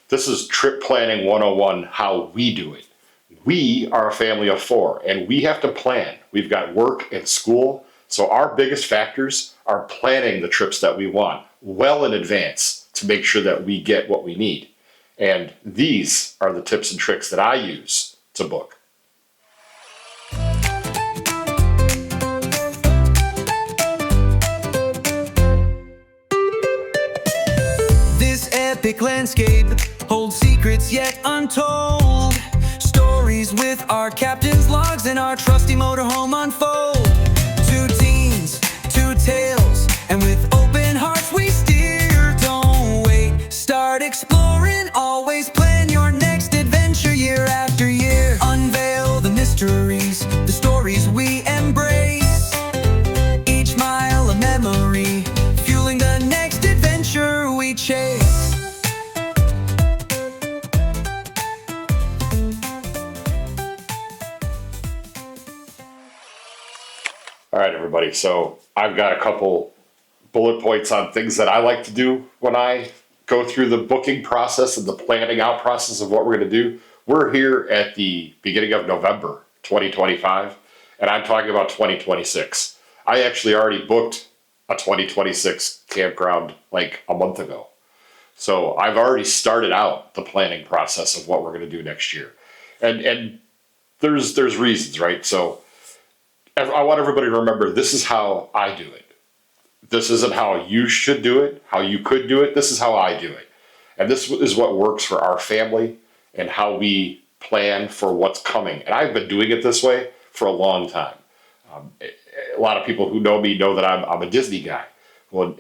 This is Trip Planning 101, how we do it. We are a family of four, and we have to plan. We've got work and school, so our biggest factors are planning the trips that we want well in advance to make sure that we get what we need. And these are the tips and tricks that I use to book. This epic landscape holds secrets yet untold. Stories with our captain's logs and our trusty motorhome unfold. Two teens, two tales, and with open hearts we steer. Don't wait, start exploring. Always plan your next adventure year after year. Unveil the mysteries, the stories we embrace. Each mile a memory, fueling the next adventure we chase. All right, everybody. So I've got a couple bullet points on things that I like to do when I go through the booking process and the planning out process of what we're going to do. We're here at the beginning of November 2025, and I'm talking about 2026. I actually already booked a 2026 campground like a month ago. So I've already started out the planning process of what we're going to do next year. And there's reasons, right? So I want everybody to remember, this is how I do it. This isn't how you should do it, how you could do it. This is how I do it. And this is what works for our family and how we plan for what's coming. And I've been doing it this way for a long time. A lot of people who know me know that I'm a Disney guy. Well,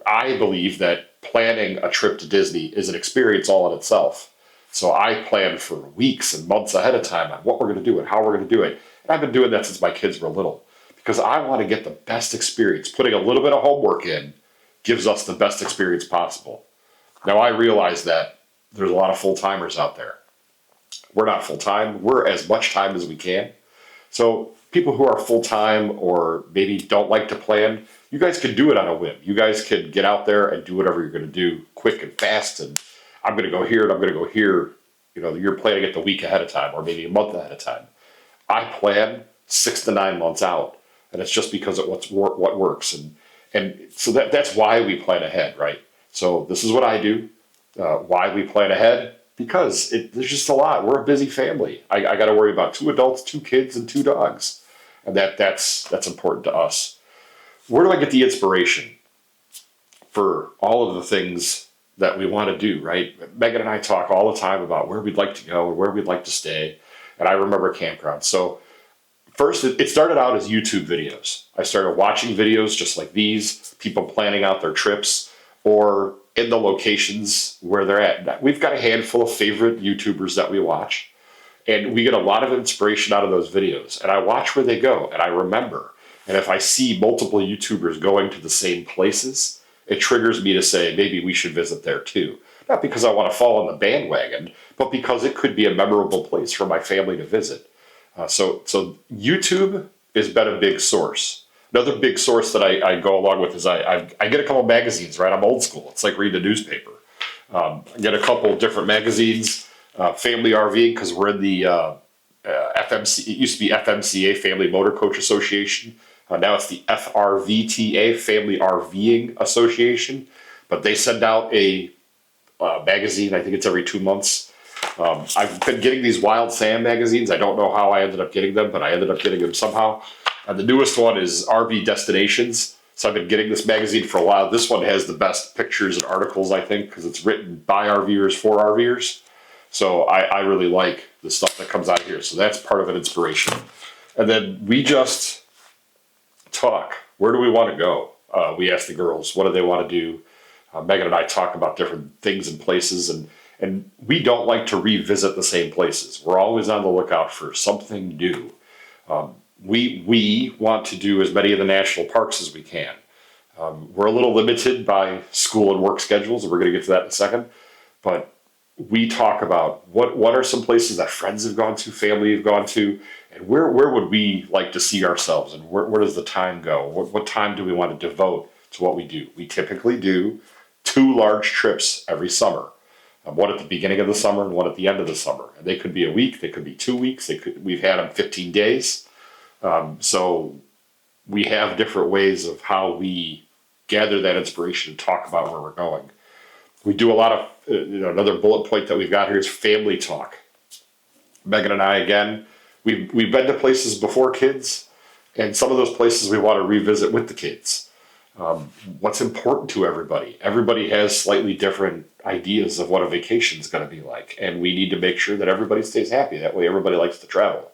I believe that planning a trip to Disney is an experience all in itself. So I plan for weeks and months ahead of time on what we're going to do and how we're going to do it. And I've been doing that since my kids were little because I want to get the best experience. Putting a little bit of homework in gives us the best experience possible. Now, I realize that there's a lot of full-timers out there. We're not full-time. We're as much time as we can. So people who are full-time or maybe don't like to plan, you guys can do it on a whim. You guys can get out there and do whatever you're going to do quick and fast. And I'm going to go here and I'm going to go here. You know, you're planning it the week ahead of time or maybe a month ahead of time. I plan 6 to 9 months out, and it's just because of what works. And so that's why we plan ahead, right? So this is what I do. Why we plan ahead? Because there's just a lot. We're a busy family. I got to worry about 2 adults, 2 kids, and 2 dogs. And that's important to us. Where do I get the inspiration for all of the things that we want to do, right? Megan and I talk all the time about where we'd like to go or where we'd like to stay. And I remember campgrounds. So first, it started out as YouTube videos. I started watching videos just like these, people planning out their trips or in the locations where they're at. We've got a handful of favorite YouTubers that we watch, and we get a lot of inspiration out of those videos. And I watch where they go, and I remember. And if I see multiple YouTubers going to the same places, it triggers me to say, maybe we should visit there too. Not because I want to fall on the bandwagon, but because it could be a memorable place for my family to visit. So YouTube has been a big source. Another big source that I go along with is I get a couple magazines, right? I'm old school. It's like reading a newspaper. I get a couple different magazines, Family RV, because we're in the FMC. It used to be FMCA, Family Motor Coach Association. Now it's the FRVTA, Family RVing Association. But they send out a magazine. I think it's every 2 months. I've been getting these Wild Sam magazines. I don't know how I ended up getting them, but I ended up getting them somehow. And the newest one is RV Destinations. So I've been getting this magazine for a while. This one has the best pictures and articles, I think, because it's written by RVers for RVers. So I really like the stuff that comes out of here. So that's part of an inspiration. And then we just talk. Where do we want to go? We ask the girls, what do they want to do? Megan and I talk about different things and places, and we don't like to revisit the same places. We're always on the lookout for something new. We want to do as many of the national parks as we can. We're a little limited by school and work schedules, and we're going to get to that in a second. But we talk about what are some places that friends have gone to, family have gone to, and where would we like to see ourselves, and where does the time go? What time do we want to devote to what we do? We typically do 2 large trips every summer. one at the beginning of the summer and one at the end of the summer. And they could be a week, they could be 2 weeks, we've had them 15 days. So we have different ways of how we gather that inspiration and talk about where we're going. We do a lot of, another bullet point that we've got here is family talk. Megan and I, again, we've been to places before kids, and some of those places we want to revisit with the kids. What's important to everybody? Everybody has slightly different ideas of what a vacation is going to be like, and we need to make sure that everybody stays happy. That way, everybody likes to travel.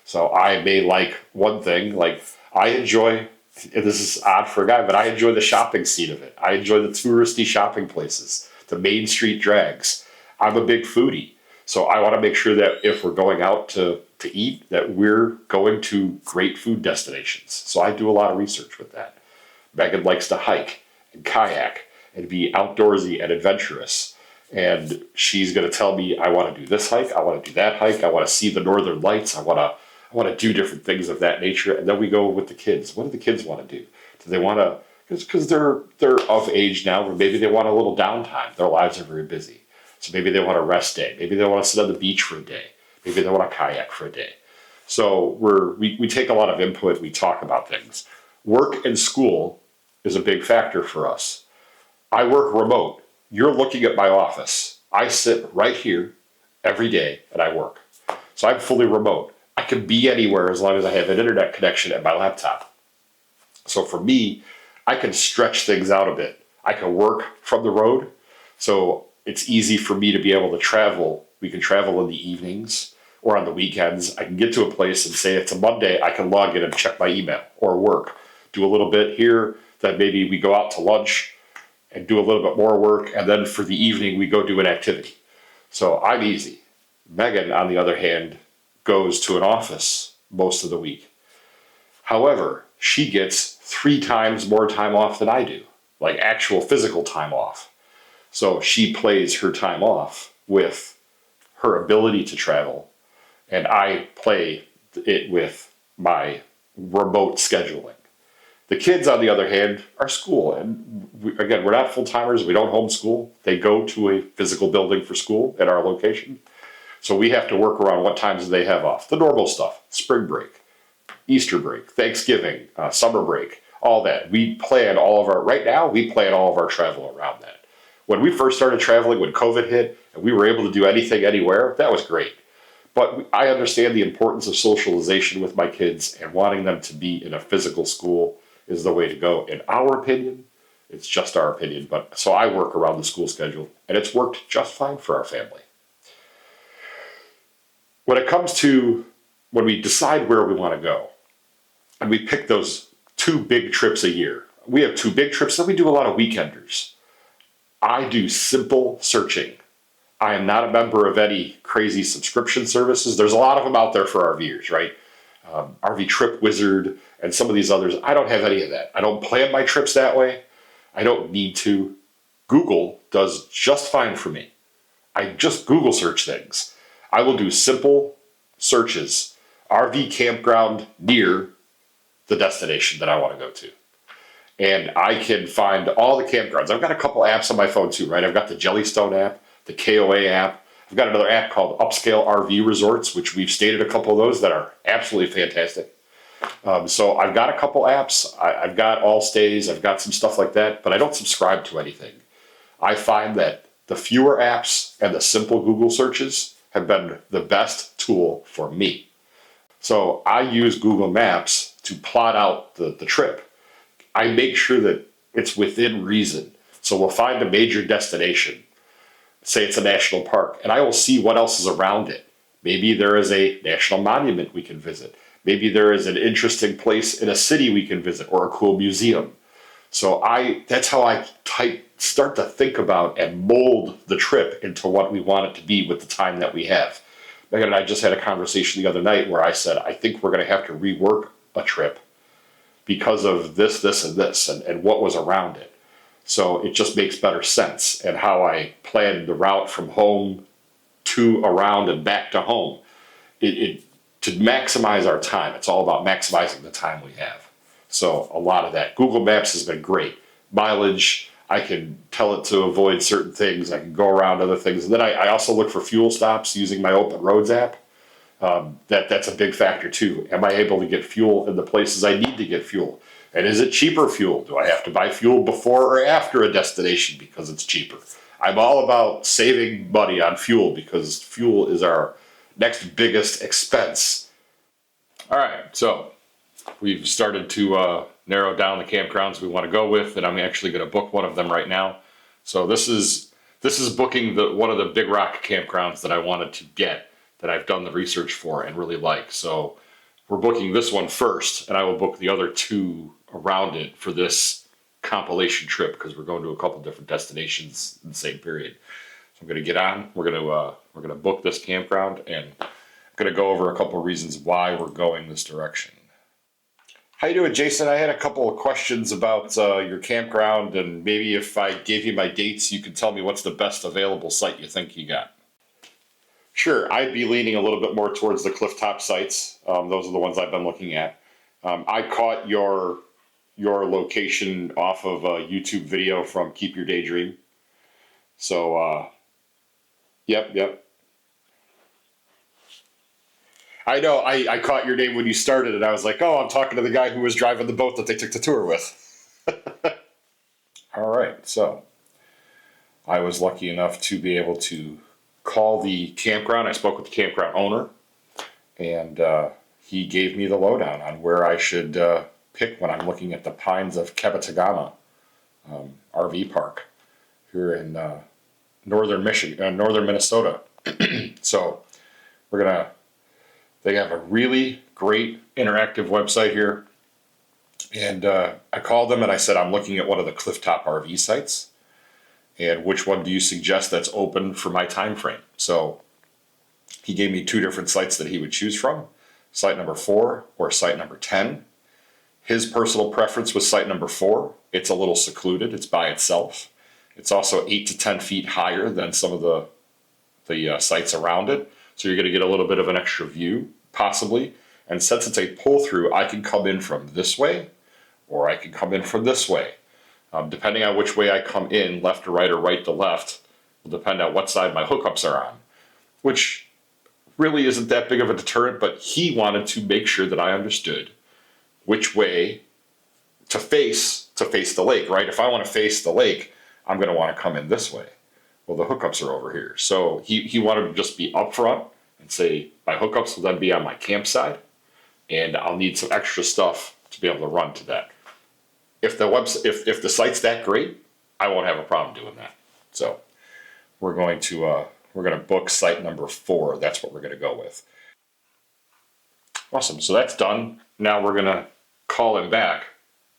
So I may like one thing, like I enjoy, and this is odd for a guy, but I enjoy the shopping scene of it. I enjoy the touristy shopping places, the main street drags. I'm a big foodie. So I want to make sure that if we're going out to eat, that we're going to great food destinations. So I do a lot of research with that. Megan likes to hike and kayak and be outdoorsy and adventurous. And she's going to tell me, I want to do this hike, I want to do that hike, I want to see the northern lights, I want to do different things of that nature. And then we go with the kids. What do the kids want to do? Do they want to, because they're of age now where maybe they want a little downtime. Their lives are very busy. So maybe they want a rest day. Maybe they want to sit on the beach for a day. Maybe they want to kayak for a day. So we take a lot of input. We talk about things. Work and school is a big factor for us. I work remote. You're looking at my office. I sit right here every day and I work. So I'm fully remote. I can be anywhere as long as I have an internet connection at my laptop. So for me, I can stretch things out a bit. I can work from the road. So it's easy for me to be able to travel. We can travel in the evenings or on the weekends. I can get to a place and say it's a Monday, I can log in and check my email or work. Do a little bit here, then maybe we go out to lunch and do a little bit more work. And then for the evening, we go do an activity. So I'm easy. Megan, on the other hand, goes to an office most of the week. However, she gets 3 times more time off than I do, like actual physical time off. So she plays her time off with her ability to travel, and I play it with my remote scheduling. The kids, on the other hand, are school. And again, we're not full-timers. We don't homeschool. They go to a physical building for school at our location. So we have to work around what times they have off. The normal stuff, spring break, Easter break, Thanksgiving, summer break, all that. We plan all of our travel around that. When we first started traveling, when COVID hit, and we were able to do anything, anywhere, that was great. But I understand the importance of socialization with my kids, and wanting them to be in a physical school is the way to go. In our opinion, it's just our opinion. But so I work around the school schedule, and it's worked just fine for our family. When it comes to when we decide where we want to go, and we pick those 2 big trips a year, we have 2 big trips, then we do a lot of weekenders. I do simple searching. I am not a member of any crazy subscription services. There's a lot of them out there for RVers, right? RV Trip Wizard and some of these others. I don't have any of that. I don't plan my trips that way. I don't need to. Google does just fine for me. I just Google search things. I will do simple searches. RV campground near the destination that I want to go to. And I can find all the campgrounds. I've got a couple apps on my phone too, right? I've got the Jellystone app, the KOA app. I've got another app called Upscale RV Resorts, which we've stayed at a couple of those that are absolutely fantastic. So I've got a couple apps. I've got All Stays. I've got some stuff like that, but I don't subscribe to anything. I find that the fewer apps and the simple Google searches have been the best tool for me. So I use Google Maps to plot out the trip. I make sure that it's within reason. So we'll find a major destination, say it's a national park, and I will see what else is around it. Maybe there is a national monument we can visit. Maybe there is an interesting place in a city we can visit, or a cool museum. So that's how I start to think about and mold the trip into what we want it to be with the time that we have. Megan and I just had a conversation the other night where I said, I think we're going to have to rework a trip because of this, and this, and what was around it. So it just makes better sense. And how I planned the route from home to around and back to home. To maximize our time, it's all about maximizing the time we have. So a lot of that. Google Maps has been great. Mileage, I can tell it to avoid certain things. I can go around other things. And then I also look for fuel stops using my Open Roads app. That's a big factor too. Am I able to get fuel in the places I need to get fuel? And is it cheaper fuel? Do I have to buy fuel before or after a destination because it's cheaper? I'm all about saving money on fuel because fuel is our next biggest expense. All right, so we've started to narrow down the campgrounds we want to go with, and I'm actually going to book one of them right now. So this is booking one of the Big Rock campgrounds that I wanted to get, that I've done the research for and really like. So we're booking this one first, and I will book the other two around it for this compilation trip because we're going to a couple different destinations in the same period. So I'm going to get on. We're going to book this campground, and I'm going to go over a couple of reasons why we're going this direction. How you doing, Jason? I had a couple of questions about your campground, and maybe if I gave you my dates, you could tell me what's the best available site you think you got. Sure, I'd be leaning a little bit more towards the clifftop sites. Those are the ones I've been looking at. I caught your location off of a YouTube video from Keep Your Daydream. So, yep. I know, I caught your name when you started, and I was like, oh, I'm talking to the guy who was driving the boat that they took the tour with. All right, so I was lucky enough to be able to call the campground. I spoke with the campground owner, and he gave me the lowdown on where I should pick when I'm looking at the Pines of Kebatagama RV park here in northern Minnesota. So they have a really great interactive website here. And I called them and I said, I'm looking at one of the clifftop RV sites. And which one do you suggest that's open for my time frame? So he gave me two different sites that he would choose from, site number 4 or site number 10. His personal preference was site number 4. It's a little secluded. It's by itself. It's also 8 to 10 feet higher than some of the sites around it. So you're going to get a little bit of an extra view, possibly. And since it's a pull-through, I can come in from this way, or I can come in from this way. Depending on which way I come in, left to right or right to left, will depend on what side my hookups are on, which really isn't that big of a deterrent, but he wanted to make sure that I understood which way to face the lake, right? If I want to face the lake, I'm going to want to come in this way. Well, the hookups are over here. So he wanted to just be upfront and say, my hookups will then be on my campsite, and I'll need some extra stuff to be able to run to that. If the site's that great, I won't have a problem doing that. So we're going to book site number 4. That's what we're going to go with. Awesome. So that's done. Now we're going to call him back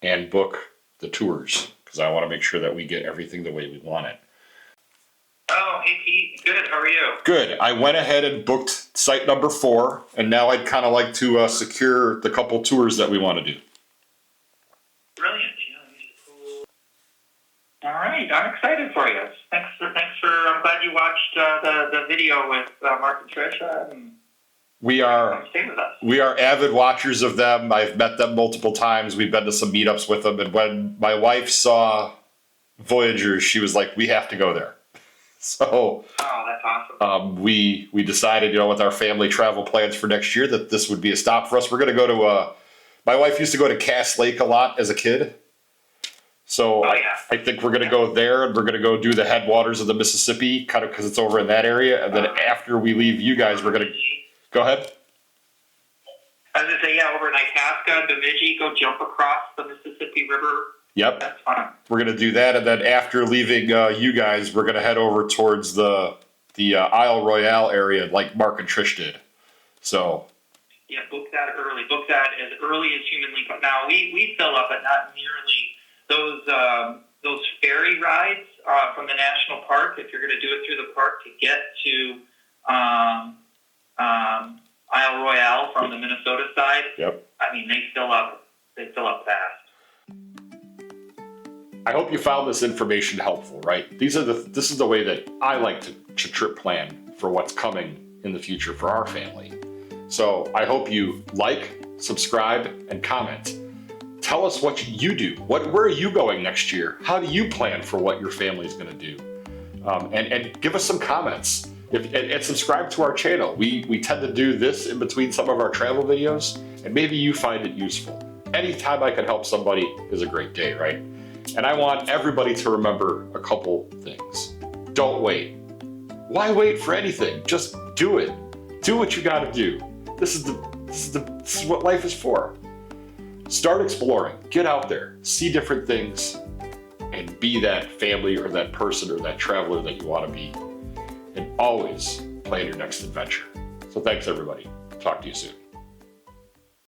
and book the tours because I want to make sure that we get everything the way we want it. Oh, hey Pete. Good. How are you? Good. I went ahead and booked site number 4, and now I'd kind of like to secure the couple tours that we want to do. Brilliant. All right, I'm excited for you. Thanks for. I'm glad you watched the video with Mark and Tricia, and we are stay with us. We are avid watchers of them. I've met them multiple times. We've been to some meetups with them, and when my wife saw Voyagers, she was like, "We have to go there." So, oh, that's awesome. We decided, with our family travel plans for next year, that this would be a stop for us. We're going to go to. My wife used to go to Cass Lake a lot as a kid. So I think we're going to go there, and we're going to go do the headwaters of the Mississippi, kind of because it's over in that area. And then after we leave you guys, we're going to go ahead. I was going to say, over in Itasca, Bemidji, go jump across the Mississippi River. Yep. That's fun. We're going to do that. And then after leaving you guys, we're going to head over towards the Isle Royale area like Mark and Trish did. So. Yeah, book that early. Book that as early as humanly possible. Now, we fill up, but not nearly those ferry rides from the national park. If you're going to do it through the park to get to Isle Royale from the Minnesota side. Yep. I mean, they fill up fast. I hope you found this information helpful, right? This is the way that I like to trip plan for what's coming in the future for our family. So I hope you like, subscribe, and comment. Tell us what you do. Where are you going next year? How do you plan for what your family is going to do? And give us some comments. And subscribe to our channel. We tend to do this in between some of our travel videos, and maybe you find it useful. Anytime I can help somebody is a great day, right? And I want everybody to remember a couple things. Don't wait. Why wait for anything? Just do it. Do what you gotta do. This is what life is for. Start exploring. Get out there. See different things. And be that family or that person or that traveler that you want to be. And always plan your next adventure. So thanks, everybody. Talk to you soon.